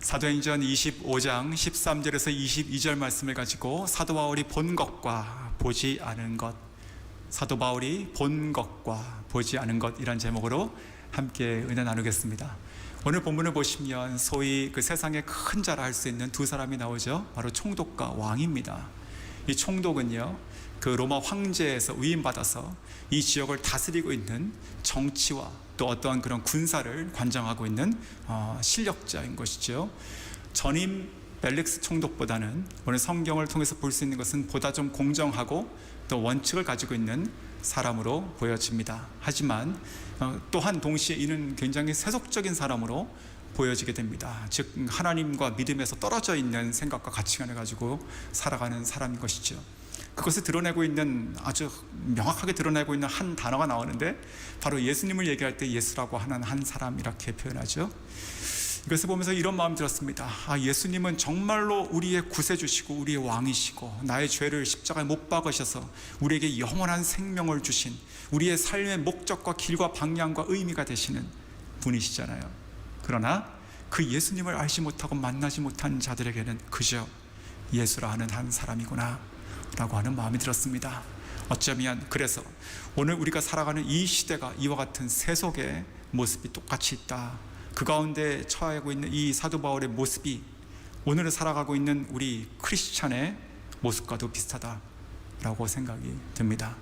사도행전 25장 13절에서 22절 말씀을 가지고 사도 바울이 본 것과 보지 않은 것, 사도 바울이 본 것과 보지 않은 것이란 제목으로 함께 은혜 나누겠습니다. 오늘 본문을 보시면 소위 그 세상에 큰 자라 할 수 있는 두 사람이 나오죠. 바로 총독과 왕입니다. 이 총독은요, 그 로마 황제에서 위임받아서 이 지역을 다스리고 있는 정치와 또 어떠한 그런 군사를 관장하고 있는 실력자인 것이죠. 전임 벨릭스 총독보다는 오늘 성경을 통해서 볼 수 있는 것은 보다 좀 공정하고 또 원칙을 가지고 있는 사람으로 보여집니다. 하지만 또한 동시에 이는 굉장히 세속적인 사람으로 보여지게 됩니다. 즉 하나님과 믿음에서 떨어져 있는 생각과 가치관을 가지고 살아가는 사람인 것이죠. 그것을 드러내고 있는, 아주 명확하게 드러내고 있는 한 단어가 나오는데 바로 예수님을 얘기할 때 예수라고 하는 한 사람, 이렇게 표현하죠. 이것을 보면서 이런 마음이 들었습니다. 예수님은 정말로 우리의 구세주시고 우리의 왕이시고 나의 죄를 십자가에 못 박으셔서 우리에게 영원한 생명을 주신, 우리의 삶의 목적과 길과 방향과 의미가 되시는 분이시잖아요. 그러나 그 예수님을 알지 못하고 만나지 못한 자들에게는 그저 예수라 하는 한 사람이구나 라고 하는 마음이 들었습니다. 어쩌면 그래서 오늘 우리가 살아가는 이 시대가 이와 같은 세속의 모습이 똑같이 있다, 그 가운데 처하고 있는 이 사도 바울의 모습이 오늘 살아가고 있는 우리 크리스찬의 모습과도 비슷하다라고 생각이 듭니다.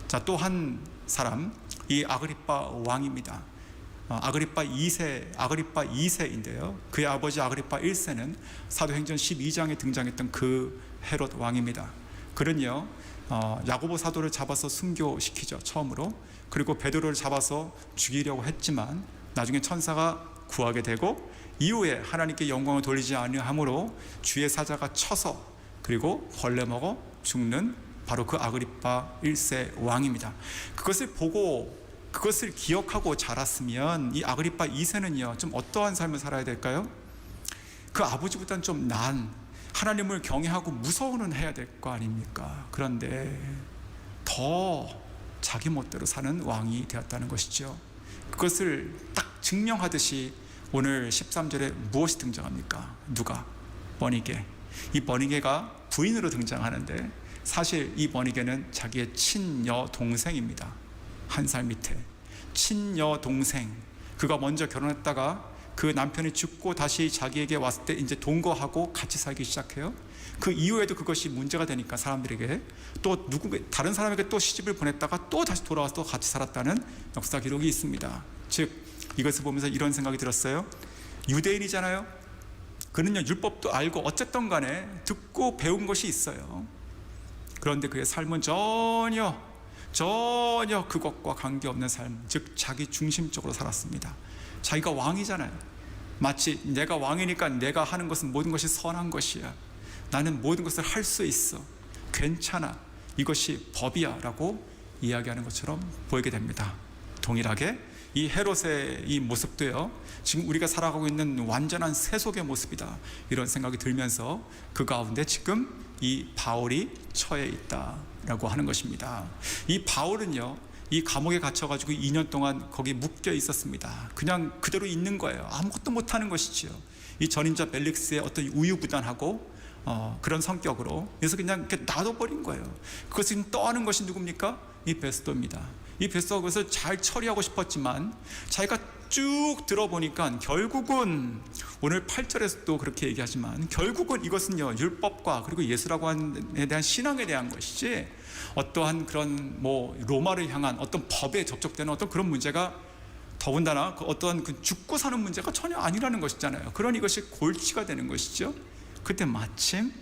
자, 또 한 사람, 이 아그리빠 왕입니다. 아그리빠 2세인데요. 그의 아버지 아그리빠 1세는 사도행전 12장에 등장했던 그 헤롯 왕입니다. 그는요, 야고보 사도를 잡아서 순교시키죠, 처음으로. 그리고 베드로를 잡아서 죽이려고 했지만 나중에 천사가 구하게 되고, 이후에 하나님께 영광을 돌리지 아니함으로 주의 사자가 쳐서 그리고 벌레 먹어 죽는 바로 그 아그리빠 1세 왕입니다. 그것을 보고 그것을 기억하고 자랐으면 이 아그리빠 2세는요 좀 어떠한 삶을 살아야 될까요? 그 아버지보다는 좀 나은, 하나님을 경외하고 무서워는 해야 될 거 아닙니까? 그런데 더 자기 멋대로 사는 왕이 되었다는 것이죠. 그것을 딱 증명하듯이 오늘 13절에 무엇이 등장합니까? 누가? 버니게. 이 버니게가 부인으로 등장하는데 사실 이 버니게는 자기의 친여 동생입니다. 한 살 밑에 친여 동생. 그가 먼저 결혼했다가 그 남편이 죽고 다시 자기에게 왔을 때 이제 동거하고 같이 살기 시작해요. 그 이후에도 그것이 문제가 되니까 사람들에게 또 다른 사람에게 또 시집을 보냈다가 또 다시 돌아와서 또 같이 살았다는 역사 기록이 있습니다. 즉 이것을 보면서 이런 생각이 들었어요. 유대인이잖아요. 그는요 율법도 알고 어쨌든 간에 듣고 배운 것이 있어요. 그런데 그의 삶은 전혀 그것과 관계없는 삶, 즉 자기 중심적으로 살았습니다. 자기가 왕이잖아요. 마치 내가 왕이니까 내가 하는 것은 모든 것이 선한 것이야, 나는 모든 것을 할 수 있어, 괜찮아, 이것이 법이야 라고 이야기하는 것처럼 보이게 됩니다. 동일하게 이 헤롯의 이 모습도요 지금 우리가 살아가고 있는 완전한 세속의 모습이다, 이런 생각이 들면서 그 가운데 지금 이 바울이 처해 있다라고 하는 것입니다. 이 바울은요 이 감옥에 갇혀가지고 2년 동안 거기 묶여 있었습니다. 그냥 그대로 있는 거예요. 아무것도 못하는 것이지요. 이 전임자 벨릭스의 어떤 우유부단하고 그런 성격으로, 그래서 그냥 이렇게 놔둬버린 거예요. 그것을 떠안은 것이 누굽니까? 이 베스도입니다. 이 베스도가 그것을 잘 처리하고 싶었지만 자기가 쭉 들어보니까 결국은 오늘 8절에서도 그렇게 얘기하지만 결국은 이것은요 율법과 그리고 예수라고 하는 에 대한 신앙에 대한 것이지 어떠한 그런 로마를 향한 어떤 법에 접촉되는 어떤 그런 문제가, 더군다나 어떠한 그 죽고 사는 문제가 전혀 아니라는 것이잖아요. 그러니 이것이 골치가 되는 것이죠. 그때 마침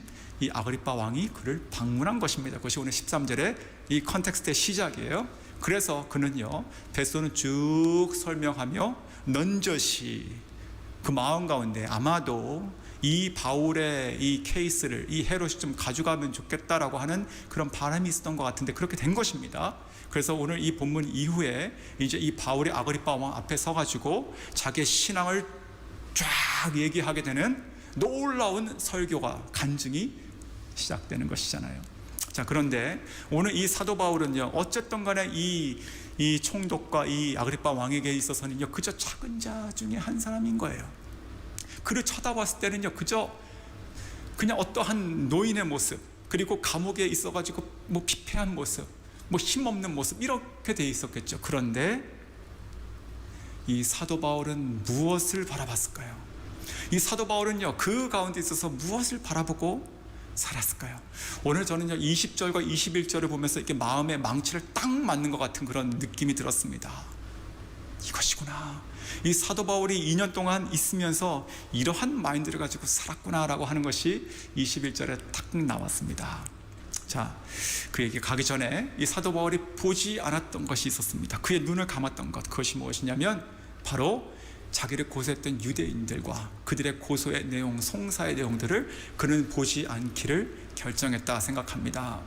이 아그리빠 왕이 그를 방문한 것입니다. 그것이 오늘 13절의 이 컨텍스트의 시작이에요. 그래서 그는요 베스도는 쭉 설명하며 넌저시 그 마음 가운데 아마도 이 바울의 이 케이스를 이 헤롯이 좀 가져가면 좋겠다라고 하는 그런 바람이 있었던 것 같은데 그렇게 된 것입니다. 그래서 오늘 이 본문 이후에 이제 이 바울이 아그리빠 왕 앞에 서가지고 자기의 신앙을 쫙 얘기하게 되는 놀라운 설교가, 간증이 시작되는 것이잖아요. 자, 그런데 오늘 이 사도 바울은요 어쨌든 간에 이 총독과 이 아그리빠 왕에게 있어서는요 그저 작은 자 중에 한 사람인 거예요. 그를 쳐다봤을 때는요, 그냥 어떠한 노인의 모습, 그리고 감옥에 있어가지고 뭐 피폐한 모습, 뭐 힘없는 모습, 이렇게 돼 있었겠죠. 그런데 이 사도 바울은 무엇을 바라봤을까요? 이 사도 바울은요, 그 가운데 있어서 무엇을 바라보고 살았을까요? 오늘 저는요, 20절과 21절을 보면서 이렇게 마음의 망치를 딱 맞는 것 같은 그런 느낌이 들었습니다. 이것이구나. 이 사도 바울이 2년 동안 있으면서 이러한 마인드를 가지고 살았구나라고 하는 것이 21절에 딱 나왔습니다. 자, 그에게 가기 전에 이 사도 바울이 보지 않았던 것이 있었습니다. 그의 눈을 감았던 것, 그것이 무엇이냐면 바로 자기를 고소했던 유대인들과 그들의 고소의 내용, 송사의 내용들을 그는 보지 않기를 결정했다 생각합니다.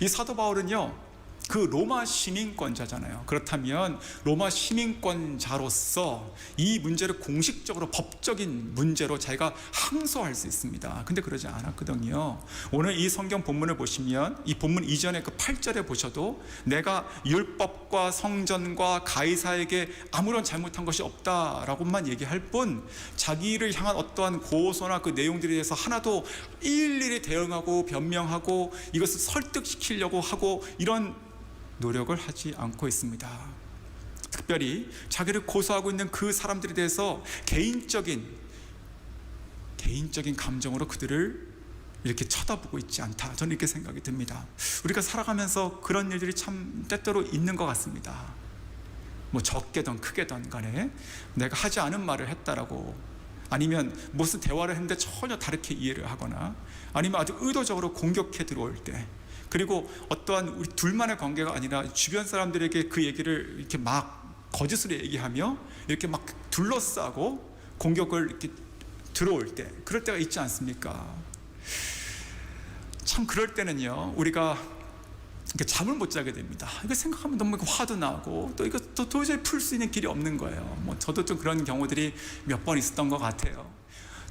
이 사도 바울은요, 그 로마 시민권자잖아요. 그렇다면 로마 시민권자로서 이 문제를 공식적으로 법적인 문제로 자기가 항소할 수 있습니다. 근데 그러지 않았거든요. 오늘 이 성경 본문을 보시면 이 본문 이전에 그 8절에 보셔도 내가 율법과 성전과 가이사에게 아무런 잘못한 것이 없다라고만 얘기할 뿐 자기를 향한 어떠한 고소나 그 내용들에 대해서 하나도 일일이 대응하고 변명하고 이것을 설득시키려고 하고 이런 노력을 하지 않고 있습니다. 특별히 자기를 고소하고 있는 그 사람들에 대해서 개인적인 감정으로 그들을 이렇게 쳐다보고 있지 않다, 저는 이렇게 생각이 듭니다. 우리가 살아가면서 그런 일들이 참 때때로 있는 것 같습니다. 뭐 적게든 크게든 간에 내가 하지 않은 말을 했다라고, 아니면 무슨 대화를 했는데 전혀 다르게 이해를 하거나, 아니면 아주 의도적으로 공격해 들어올 때, 그리고 어떠한 우리 둘만의 관계가 아니라 주변 사람들에게 그 얘기를 이렇게 막 거짓으로 얘기하며 이렇게 막 둘러싸고 공격을 이렇게 들어올 때, 그럴 때가 있지 않습니까? 참 그럴 때는요, 우리가 이렇게 잠을 못 자게 됩니다. 이거 생각하면 너무 화도 나고 또 이거 또 도저히 풀 수 있는 길이 없는 거예요. 뭐 저도 좀 그런 경우들이 몇 번 있었던 것 같아요.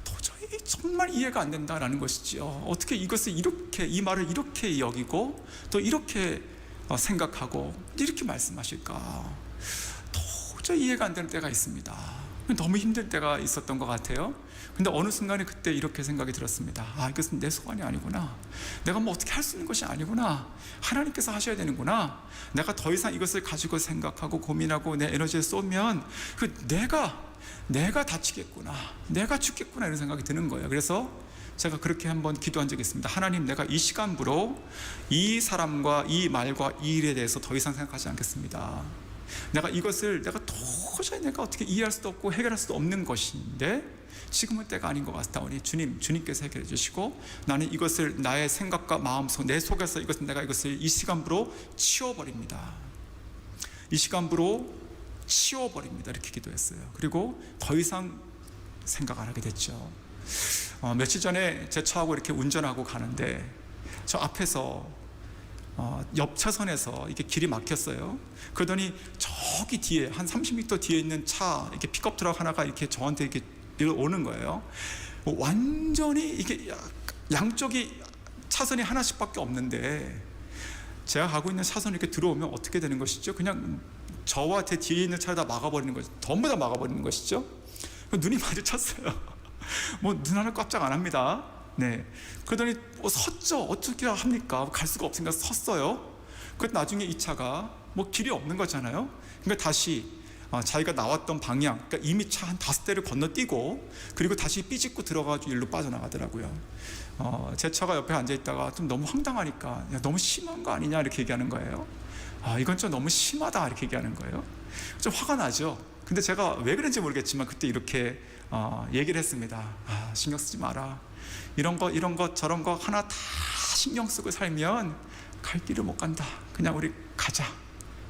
도저히 정말 이해가 안 된다라는 것이지요. 어떻게 이것을 이렇게, 이 말을 이렇게 여기고 또 이렇게 생각하고 이렇게 말씀하실까? 도저히 이해가 안 되는 때가 있습니다. 너무 힘들 때가 있었던 것 같아요. 근데 어느 순간에 그때 이렇게 생각이 들었습니다. 아, 이것은 내 소관이 아니구나. 내가 뭐 어떻게 할 수 있는 것이 아니구나. 하나님께서 하셔야 되는구나. 내가 더 이상 이것을 가지고 생각하고 고민하고 내 에너지를 쏘면 내가 다치겠구나, 내가 죽겠구나, 이런 생각이 드는 거예요. 그래서 제가 그렇게 한번 기도한 적이 있습니다. 하나님, 내가 이 시간부로 이 사람과 이 말과 이 일에 대해서 더 이상 생각하지 않겠습니다. 내가 이것을 도저히 내가 어떻게 이해할 수도 없고 해결할 수도 없는 것인데 지금은 때가 아닌 것 같다오니 주님께서 해결해 주시고, 나는 이것을 나의 생각과 마음속, 내 속에서 내가 이것을 이 시간부로 치워버립니다. 이 시간부로 치워버립니다. 이렇게 기도했어요. 그리고 더 이상 생각 안 하게 됐죠. 며칠 전에 제 차하고 이렇게 운전하고 가는데 저 앞에서 옆 차선에서 이게 길이 막혔어요. 그러더니 저기 뒤에 한 30m 뒤에 있는 차, 이렇게 픽업 트럭 하나가 이렇게 저한테 이렇게 오는 거예요. 완전히 이게 양쪽이 차선이 하나씩밖에 없는데 제가 가고 있는 차선이 이렇게 들어오면 어떻게 되는 것이죠? 그냥 저와 제 뒤에 있는 차를 다 막아버리는 것이죠. 전부 다 막아버리는 것이죠. 눈이 마주쳤어요. 뭐 눈 하나 깜짝 안 합니다. 네. 그러더니 섰죠. 어떻게 합니까? 갈 수가 없으니까 섰어요. 그 나중에 이 차가 뭐 길이 없는 거잖아요. 그러니까 다시 자기가 나왔던 방향, 그러니까 이미 차 한 5대를 건너뛰고 그리고 다시 삐짓고 들어가지고 일로 빠져나가더라고요. 제 차가 옆에 앉아 있다가 좀 너무 황당하니까, 야, 너무 심한 거 아니냐 이렇게 얘기하는 거예요. 이건 좀 너무 심하다 이렇게 얘기하는 거예요. 좀 화가 나죠. 근데 제가 왜 그런지 모르겠지만 그때 이렇게 얘기를 했습니다. 신경 쓰지 마라. 이런 거 저런 거 하나 다 신경 쓰고 살면 갈 길을 못 간다. 그냥 우리 가자.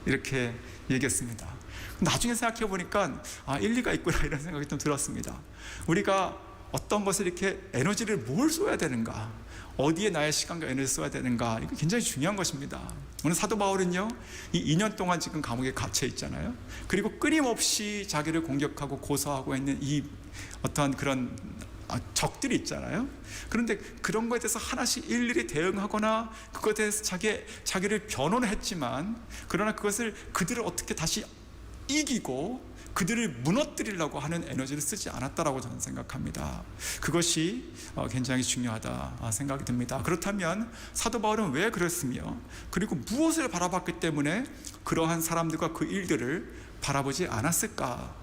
이렇게 얘기했습니다. 나중에 생각해 보니까 일리가 있구나, 이런 생각이 좀 들었습니다. 우리가 어떤 것을 이렇게 에너지를 뭘 쏘야 되는가, 어디에 나의 시간과 에너지를 써야 되는가, 이거 굉장히 중요한 것입니다. 오늘 사도 바울은요, 이 2년 동안 지금 감옥에 갇혀 있잖아요. 그리고 끊임없이 자기를 공격하고 고소하고 있는 이 어떠한 그런 적들이 있잖아요. 그런데 그런 것에 대해서 하나씩 일일이 대응하거나 그것에 대해서 자기를 변호는 했지만, 그러나 그들을 어떻게 다시 이기고 그들을 무너뜨리려고 하는 에너지를 쓰지 않았다라고 저는 생각합니다. 그것이 굉장히 중요하다 생각이 듭니다. 그렇다면 사도 바울은 왜 그랬으며, 그리고 무엇을 바라봤기 때문에 그러한 사람들과 그 일들을 바라보지 않았을까,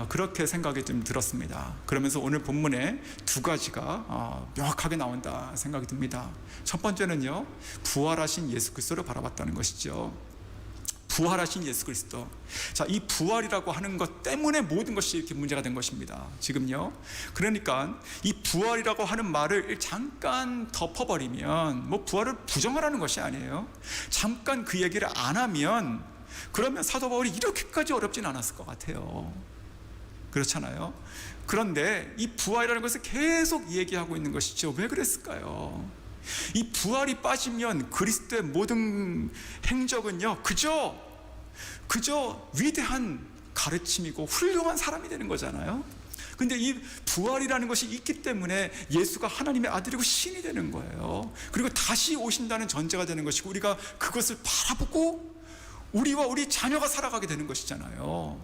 그렇게 생각이 좀 들었습니다. 그러면서 오늘 본문에 두 가지가 명확하게 나온다 생각이 듭니다. 첫 번째는요, 부활하신 예수 그리스도를 바라봤다는 것이죠. 부활하신 예수 그리스도. 자, 이 부활이라고 하는 것 때문에 모든 것이 이렇게 문제가 된 것입니다. 지금요. 그러니까 이 부활이라고 하는 말을 잠깐 덮어버리면, 뭐 부활을 부정하라는 것이 아니에요. 잠깐 그 얘기를 안 하면, 그러면 사도 바울이 이렇게까지 어렵진 않았을 것 같아요. 그렇잖아요. 그런데 이 부활이라는 것을 계속 얘기하고 있는 것이죠. 왜 그랬을까요? 이 부활이 빠지면 그리스도의 모든 행적은요, 그저 위대한 가르침이고 훌륭한 사람이 되는 거잖아요. 근데 이 부활이라는 것이 있기 때문에 예수가 하나님의 아들이고 신이 되는 거예요. 그리고 다시 오신다는 전제가 되는 것이고, 우리가 그것을 바라보고 우리와 우리 자녀가 살아가게 되는 것이잖아요.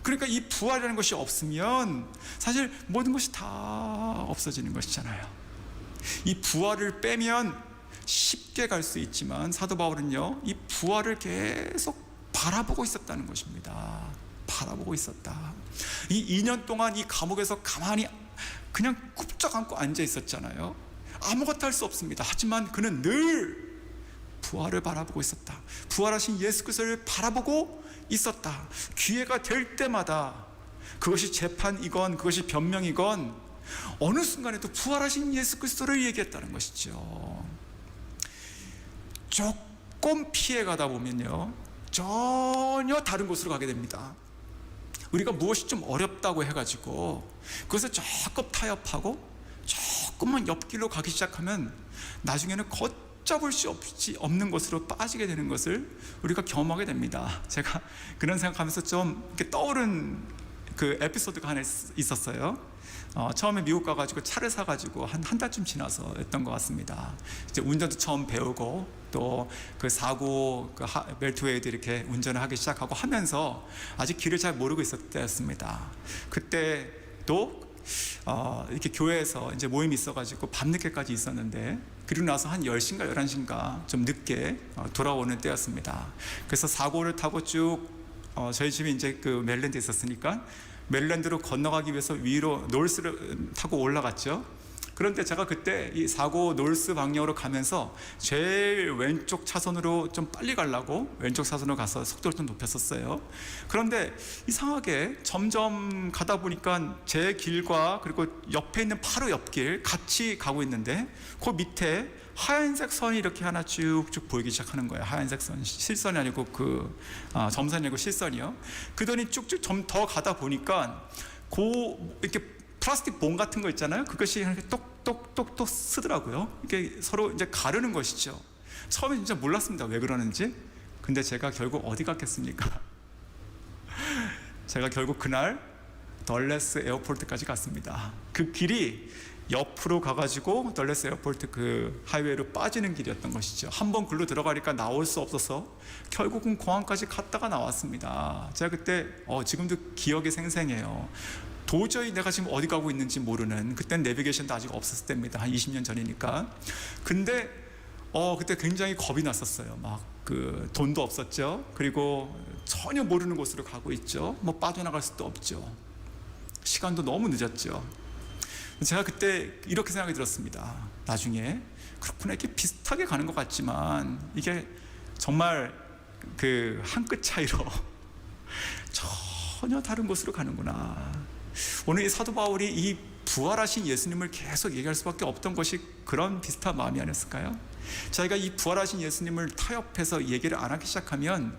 그러니까 이 부활이라는 것이 없으면 사실 모든 것이 다 없어지는 것이잖아요. 이 부활을 빼면 쉽게 갈 수 있지만 사도 바울은요, 이 부활을 계속 바라보고 있었다는 것입니다. 바라보고 있었다. 이 2년 동안 이 감옥에서 가만히 그냥 굽적 않고 앉아 있었잖아요. 아무것도 할 수 없습니다. 하지만 그는 늘 부활을 바라보고 있었다. 부활하신 예수 그리스도를 바라보고 있었다. 기회가 될 때마다, 그것이 재판이건 그것이 변명이건 어느 순간에도 부활하신 예수 그리스도를 얘기했다는 것이죠. 조금 피해가다 보면요, 전혀 다른 곳으로 가게 됩니다. 우리가 무엇이 좀 어렵다고 해가지고 그것을 조금 타협하고 조금만 옆길로 가기 시작하면 나중에는 걷잡을 수 없는 곳으로 빠지게 되는 것을 우리가 경험하게 됩니다. 제가 그런 생각하면서 좀 이렇게 떠오른 그 에피소드가 하나 있었어요. 처음에 미국 가가지고 차를 사가지고 한 달쯤 지나서 했던 것 같습니다. 이제 운전도 처음 배우고 또 그 사고 그 벨트웨이도 이렇게 운전을 하기 시작하고 하면서 아직 길을 잘 모르고 있었을 때였습니다. 그때 또 이렇게 교회에서 이제 모임이 있어가지고 밤늦게까지 있었는데, 그리고 나서 한 10시인가 11시인가 좀 늦게 돌아오는 때였습니다. 그래서 사고를 타고 쭉 저희 집이 이제 그 메릴랜드에 있었으니까 메릴랜드로 건너가기 위해서 위로 노스를 타고 올라갔죠. 그런데 제가 그때 이 사고 노스 방향으로 가면서 제일 왼쪽 차선으로 좀 빨리 가려고 왼쪽 차선으로 가서 속도를 좀 높였었어요. 그런데 이상하게 점점 가다 보니까 제 길과 그리고 옆에 있는 바로 옆길 같이 가고 있는데, 그 밑에 하얀색 선이 이렇게 하나 쭉쭉 보이기 시작하는 거예요. 하얀색 선, 실선이 아니고 점선이 아니고 실선이요. 그러더니 쭉쭉 좀 더 가다 보니까 이렇게 플라스틱 봉 같은 거 있잖아요. 그것이 이렇게 똑똑똑똑 쓰더라고요. 이게 서로 이제 가르는 것이죠. 처음에 진짜 몰랐습니다. 왜 그러는지. 근데 제가 결국 어디 갔겠습니까? 제가 결국 그날 덜레스 에어포트까지 갔습니다. 그 길이 옆으로 가가지고 덜레스 에어포트 그 하이웨이로 빠지는 길이었던 것이죠. 한번 글로 들어가니까 나올 수 없어서 결국은 공항까지 갔다가 나왔습니다. 제가 그때 지금도 기억이 생생해요. 도저히 내가 지금 어디 가고 있는지 모르는, 그땐 내비게이션도 아직 없었을 때입니다. 한 20년 전이니까. 근데 그때 굉장히 겁이 났었어요. 막 그 돈도 없었죠. 그리고 전혀 모르는 곳으로 가고 있죠. 뭐 빠져나갈 수도 없죠. 시간도 너무 늦었죠. 제가 그때 이렇게 생각이 들었습니다. 나중에 그렇구나, 이렇게 비슷하게 가는 것 같지만 이게 정말 그 한 끗 차이로 전혀 다른 곳으로 가는구나. 오늘 이 사도 바울이 이 부활하신 예수님을 계속 얘기할 수밖에 없던 것이 그런 비슷한 마음이 아니었을까요? 자기가 이 부활하신 예수님을 타협해서 얘기를 안 하기 시작하면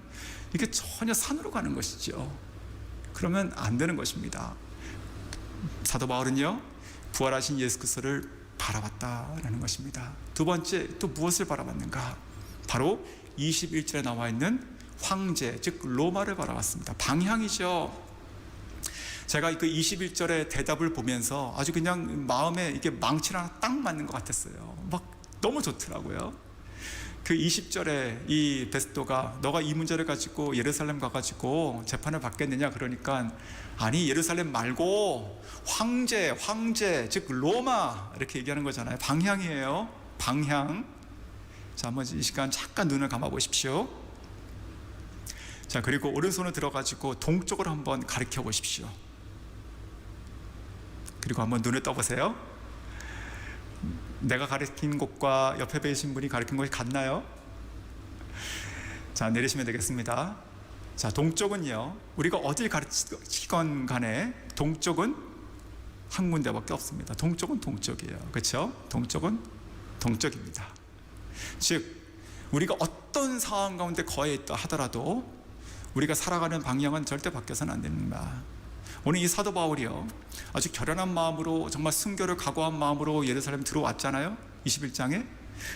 이게 전혀 산으로 가는 것이죠. 그러면 안 되는 것입니다. 사도 바울은요, 부활하신 예수 그리스도를 바라봤다라는 것입니다. 두 번째, 또 무엇을 바라봤는가? 바로 21절에 나와 있는 황제, 즉 로마를 바라봤습니다. 방향이죠. 제가 그 21절의 대답을 보면서 아주 그냥 마음에 이게 망치랑 딱 맞는 것 같았어요. 막 너무 좋더라고요. 그 20절에 이 베스도가 너가 이 문제를 가지고 예루살렘 가가지고 재판을 받겠느냐 그러니까 아니 예루살렘 말고 황제 즉 로마 이렇게 얘기하는 거잖아요. 방향이에요. 방향. 자, 한번 이 시간 잠깐 눈을 감아 보십시오. 자, 그리고 오른손을 들어가지고 동쪽으로 한번 가리켜 보십시오. 그리고 한번 눈을 떠보세요. 내가 가리킨 곳과 옆에 계신 분이 가리킨 곳이 같나요? 자, 내리시면 되겠습니다. 자, 동쪽은요, 우리가 어딜 가르치건 간에 동쪽은 한 군데밖에 없습니다. 동쪽은 동쪽이에요. 그렇죠? 동쪽은 동쪽입니다. 즉 우리가 어떤 상황 가운데 거해 있다 하더라도 우리가 살아가는 방향은 절대 바뀌어서는 안 됩니다. 오늘 이 사도 바울이요, 아주 결연한 마음으로 정말 순교를 각오한 마음으로 예루살렘 들어왔잖아요. 21장에.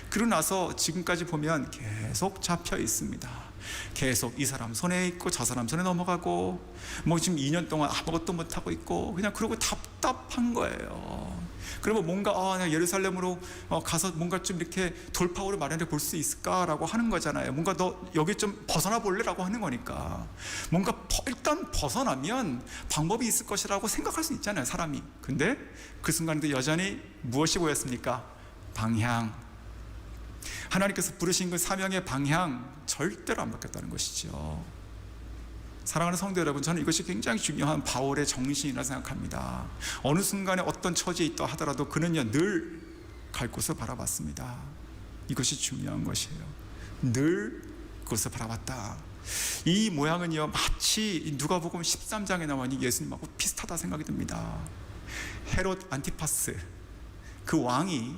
그러고 나서 지금까지 보면 계속 잡혀 있습니다. 계속 이 사람 손에 있고 저 사람 손에 넘어가고 뭐 지금 2년 동안 아무것도 못하고 있고 그냥 그러고 답답한 거예요. 그러면 뭔가 내가 예루살렘으로 가서 뭔가 좀 이렇게 돌파구를 마련해 볼 수 있을까라고 하는 거잖아요. 뭔가 너 여기 좀 벗어나 볼래라고 하는 거니까 뭔가 일단 벗어나면 방법이 있을 것이라고 생각할 수 있잖아요, 사람이. 근데 그 순간에도 여전히 무엇이 보였습니까? 방향. 하나님께서 부르신 그 사명의 방향 절대로 안 바뀌었다는 것이죠. 사랑하는 성도 여러분, 저는 이것이 굉장히 중요한 바울의 정신이라 생각합니다. 어느 순간에 어떤 처지에 있다 하더라도 그는요 늘 갈 곳을 바라봤습니다. 이것이 중요한 것이에요. 늘 그것을 바라봤다. 이 모양은요 마치 누가복음 13장에 나오는 예수님하고 비슷하다 생각이 듭니다. 헤롯 안티파스 그 왕이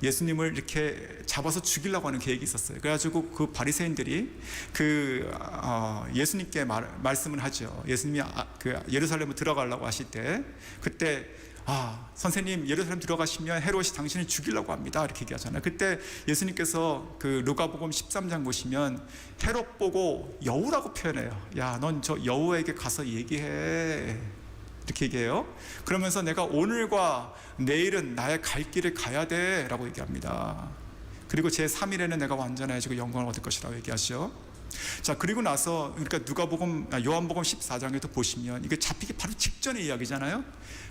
예수님을 이렇게 잡아서 죽이려고 하는 계획이 있었어요. 그래가지고 그 바리새인들이 예수님께 말씀을 하죠. 예수님이 그 예루살렘으로 들어가려고 하실 때 그때 선생님 예루살렘 들어가시면 헤롯이 당신을 죽이려고 합니다 이렇게 얘기하잖아요. 그때 예수님께서 그 누가복음 13장 보시면 헤롯 보고 여우라고 표현해요. 야, 넌 저 여우에게 가서 얘기해 이렇게 얘기해요. 그러면서 내가 오늘과 내일은 나의 갈 길을 가야 돼 라고 얘기합니다. 그리고 제 3일에는 내가 완전해지고 영광을 얻을 것이라고 얘기하시죠. 자, 그리고 나서 그러니까 요한복음 14장에도 보시면 이게 잡히기 바로 직전의 이야기잖아요.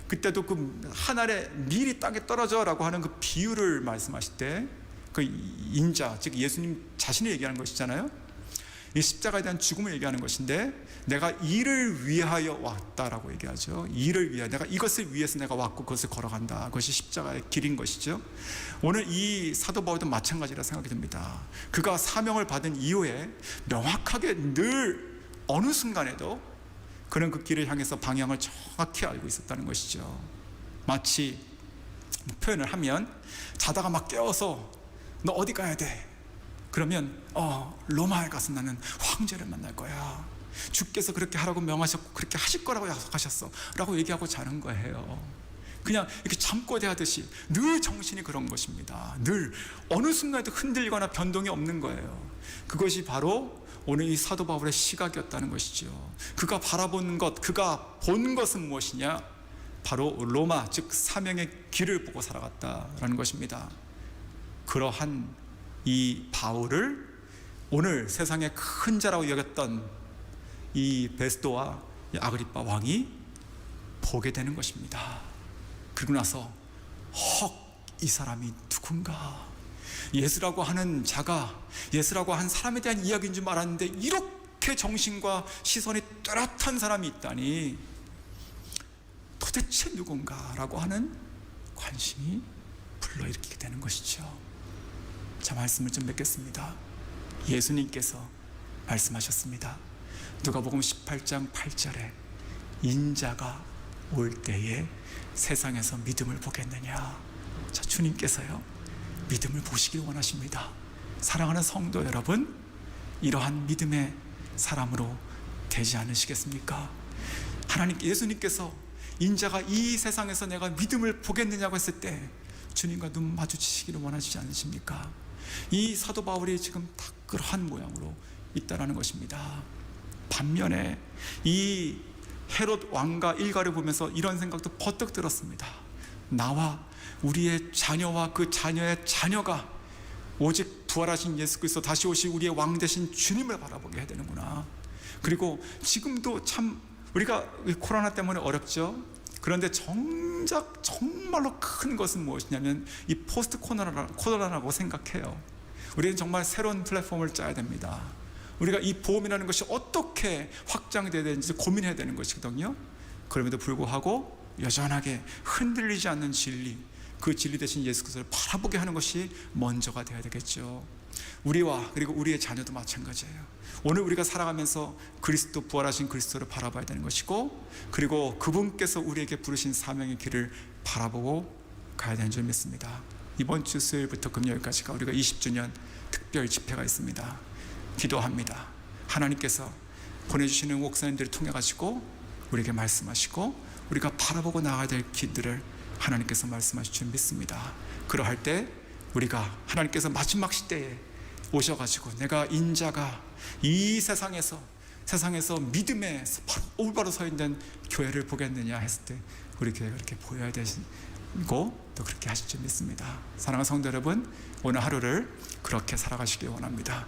그때도 그 하늘에 밀이 땅에 떨어져 라고 하는 그 비유를 말씀하실 때 그 인자 즉 예수님 자신이 얘기하는 것이잖아요. 이 십자가에 대한 죽음을 얘기하는 것인데 내가 이를 위하여 왔다라고 얘기하죠. 이를 위하여, 내가 이것을 위해서 내가 왔고 그것을 걸어간다. 그것이 십자가의 길인 것이죠. 오늘 이 사도 바울도 마찬가지라 생각이 듭니다. 그가 사명을 받은 이후에 명확하게 늘 어느 순간에도 그는 그 길을 향해서 방향을 정확히 알고 있었다는 것이죠. 마치 표현을 하면 자다가 막 깨워서 너 어디 가야 돼? 그러면 로마에 가서 나는 황제를 만날 거야. 주께서 그렇게 하라고 명하셨고 그렇게 하실 거라고 약속하셨어 라고 얘기하고 자는 거예요. 그냥 이렇게 잠꼬대 하듯이 늘 정신이 그런 것입니다. 늘 어느 순간에도 흔들리거나 변동이 없는 거예요. 그것이 바로 오늘 이 사도 바울의 시각이었다는 것이죠. 그가 바라본 것, 그가 본 것은 무엇이냐? 바로 로마, 즉 사명의 길을 보고 살아갔다라는 것입니다. 그러한 이 바울을 오늘 세상의 큰 자라고 여겼던 이 베스도와 아그리빠 왕이 보게 되는 것입니다. 그리고 나서 이 사람이 누군가? 예수라고 하는 자가, 예수라고 한 사람에 대한 이야기인 줄 알았는데 이렇게 정신과 시선이 뚜렷한 사람이 있다니 도대체 누군가라고 하는 관심이 불러일으키게 되는 것이죠. 자, 말씀을 좀 맺겠습니다. 예수님께서 말씀하셨습니다. 누가복음 18장 8절에 인자가 올 때에 세상에서 믿음을 보겠느냐. 자, 주님께서요 믿음을 보시길 원하십니다. 사랑하는 성도 여러분, 이러한 믿음의 사람으로 되지 않으시겠습니까? 하나님 예수님께서 인자가 이 세상에서 내가 믿음을 보겠느냐고 했을 때 주님과 눈 마주치시기를 원하시지 않으십니까? 이 사도 바울이 지금 다 그러한 모양으로 있다라는 것입니다. 반면에 이 헤롯 왕과 일가를 보면서 이런 생각도 버뜩 들었습니다. 나와 우리의 자녀와 그 자녀의 자녀가 오직 부활하신 예수 그리스도 다시 오실 우리의 왕 되신 주님을 바라보게 해야 되는구나. 그리고 지금도 참 우리가 코로나 때문에 어렵죠. 그런데 정작 정말로 큰 것은 무엇이냐면 이 포스트 코로나라고 생각해요. 우리는 정말 새로운 플랫폼을 짜야 됩니다. 우리가 이 보험이라는 것이 어떻게 확장되어야 되는지 고민해야 되는 것이거든요. 그럼에도 불구하고 여전하게 흔들리지 않는 진리, 그 진리 대신 예수 그리스도를 바라보게 하는 것이 먼저가 되어야 되겠죠. 우리와 그리고 우리의 자녀도 마찬가지예요. 오늘 우리가 살아가면서 그리스도, 부활하신 그리스도를 바라봐야 되는 것이고, 그리고 그분께서 우리에게 부르신 사명의 길을 바라보고 가야 되는 줄 믿습니다. 이번 주 수요일부터 금요일까지가 우리가 20주년 특별 집회가 있습니다. 기도합니다. 하나님께서 보내주시는 목사님들을 통해 가지고 우리에게 말씀하시고 우리가 바라보고 나아가야 될 길들을 하나님께서 말씀하실 줄 믿습니다. 그러할 때 우리가 하나님께서 마지막 시대에 오셔가지고 내가 인자가 이 세상에서 믿음에 올바로 서 있는 교회를 보겠느냐 했을 때 우리 교회가 그렇게 보여야 되고 또 그렇게 하실 줄 믿습니다. 사랑하는 성도 여러분, 오늘 하루를 그렇게 살아가시길 원합니다.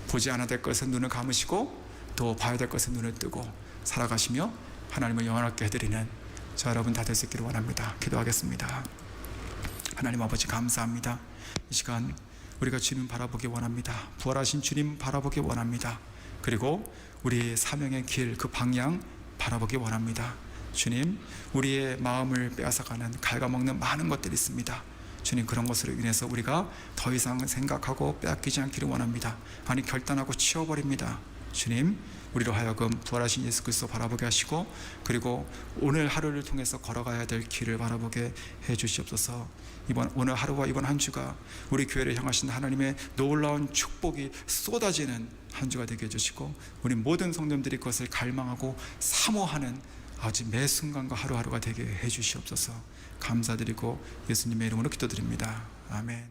보지 않아야 될 것은 눈을 감으시고 또 봐야 될 것은 눈을 뜨고 살아가시며 하나님을 영원하게 해드리는 저 여러분 다 될 수 있기를 원합니다. 기도하겠습니다. 하나님 아버지 감사합니다. 이 시간 우리가 주님 바라보기 원합니다. 부활하신 주님 바라보기 원합니다. 그리고 우리의 사명의 길, 그 방향 바라보기 원합니다. 주님, 우리의 마음을 빼앗아가는 갉아먹는 많은 것들이 있습니다. 주님, 그런 것으로 인해서 우리가 더 이상 생각하고 빼앗기지 않기를 원합니다. 아니, 결단하고 치워버립니다. 주님, 우리로 하여금 부활하신 예수 그리스도 바라보게 하시고, 그리고 오늘 하루를 통해서 걸어가야 될 길을 바라보게 해 주시옵소서. 오늘 하루와 이번 한 주가 우리 교회를 향하신 하나님의 놀라운 축복이 쏟아지는 한 주가 되게 해주시고, 우리 모든 성도님들이 그것을 갈망하고 사모하는 아주 매 순간과 하루하루가 되게 해 주시옵소서. 감사드리고 예수님의 이름으로 기도드립니다. 아멘.